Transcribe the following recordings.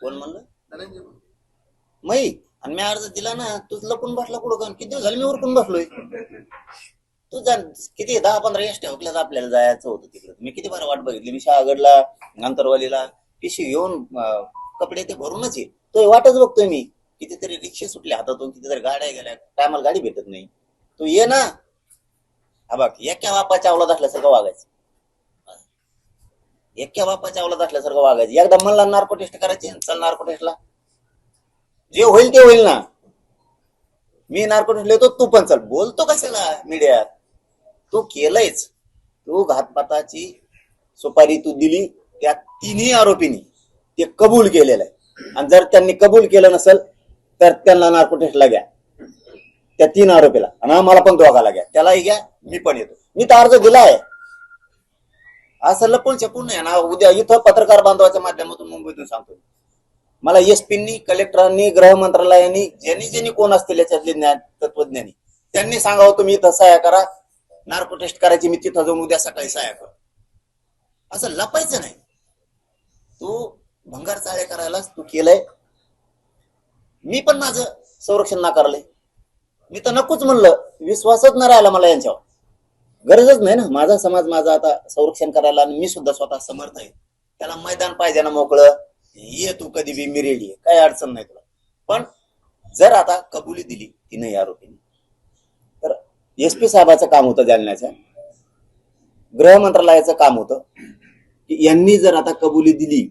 कोण म्हणलं? मै. आणि मी अर्ज दिला ना, तूच लपून बसला कुठं? किती दिवस झाले मी उरकून बसलोय. तू जा किती 10-15 एसट्या हुकल्यात आपल्याला जायचं होतं तिकडे. मी किती बरं वाट बघितली. मी शहागडला, आंतरवालीला पिशी घेऊन कपडे ते भरूनच ये तो वाटच बघतोय मी. कितीतरी रिक्षा सुटले हातातून, कितीतरी गाड्या गेल्या, टायमाला गाडी भेटत नाही. तू ये ना. हा बघ, एका बापाच्या अवलाद असल्यासारखं वागायचं. एका बापाच्या अवलाद असल्यासारखं वागायचं. एकदा म्हणला नार्को टेस्ट करायची, चल नार्को टेस्टला. जे होईल ते होईल ना. मी नार्को टेस्ट लिहितो, तू पण चल. बोलतो कशाला मीडियात? तू केलंयच. तू घातपाताची सुपारी तू दिली त्या तिन्ही आरोपींनी ते कबूल केलेलं आहे. आणि जर त्यांनी कबूल केलं नसेल तर त्यांना नार्को टेस्टला घ्या, त्या 3 आरोपीला. आणि आम्हाला पण दोघाला घ्या. त्यालाही घ्या, मी पण येतो. मी तर अर्ज दिलाय. असं लपून छपून नाही ना. उद्या इथं पत्रकार बांधवाच्या माध्यमातून मुंबईतून सांगतो, मला एसपींनी, कलेक्टरांनी, गृह मंत्रालयाने, ज्यांनी कोण असतील याच्यातले तत्वज्ञानी, त्यांनी सांगावं तुम्ही इथं सहाय्य करा, नार्को टेस्ट करायची, मी तिथं जाऊन उद्या सकाळी सहाय्य कर. असं लपायचं नाही. तू भंगार चाळे करायलाच तू केलंय. मी पण माझं संरक्षण नाकारलंय. मी तर नकोच म्हणलं. विश्वासच न राहिला मला यांच्यावर. गरजच नाही ना. माझा समाज माझा आता संरक्षण करायला, आणि मी सुद्धा स्वतः समर्थ आहे. त्याला मैदान पाहिजे ना मोकळं. ये तू कधी बी, मी रेडी आहे, काही अडचण नाही तुला. पण जर आता कबुली दिली तिने आरोपींनी, तर एसपी साहेबाचं काम होतं जालन्याचं, गृह मंत्रालयाचं काम होतं की यांनी जर आता कबुली दिली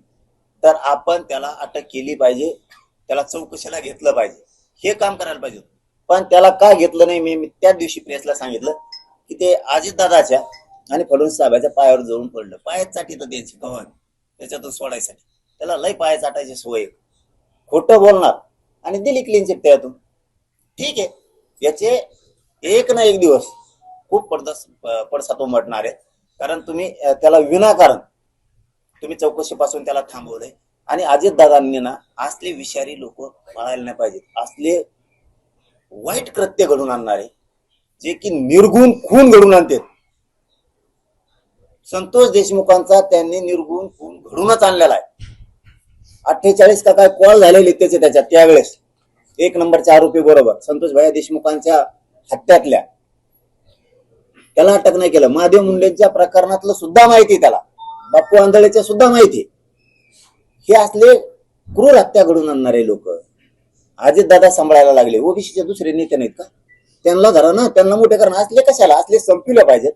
तर आपण त्याला अटक केली पाहिजे, त्याला चौकशीला घेतलं पाहिजे, हे काम करायला पाहिजे. पण त्याला का घेतलं नाही? मी त्या दिवशी प्रेसला सांगितलं की ते अजितदादाच्या आणि फडणवीस साहेबाच्या पायावर जाऊन पडलं. पायात चाटी तर द्यायची कव्हर, त्याच्यातून सोडायसाठी. त्याला लय पाया चाटायची सोय. खोटं बोलणार आणि दिली क्लीन चिट त्यातून. ठीक आहे, याचे एक ना एक दिवस खूप पडसाद उमटणार आहे. कारण तुम्ही त्याला विनाकारण तुम्ही चौकशीपासून त्याला थांबवलंय. आणि अजितदादांनी ना असले विषारी लोक पाळायला नाही पाहिजेत. असले वाईट कृत्य घडून आणणारे, जे की निर्गुण खून घडून आणते. संतोष देशमुखांचा त्यांनी निर्गुण खून घडूनच आणलेला आहे. 48 का काय कॉल झालेले त्याचे त्याच्यात त्यावेळेस 1 नंबरचे आरोपी बरोबर संतोष भैया देशमुखांच्या हत्यातल्या. त्याला अटक नाही केलं. महादेव मुंडेंच्या प्रकरणातलं सुद्धा माहिती त्याला, बापू आंधळेच्या सुद्धा माहिती. हे असले क्रूर हत्या घडून आणणारे लोक अजितदादा सांभाळायला लागले. ओबीसीचे दुसरे नेते नाहीत का? त्यांना धरा ना, त्यांना मोठे करणं. असले कशाला? असले संपले पाहिजेत.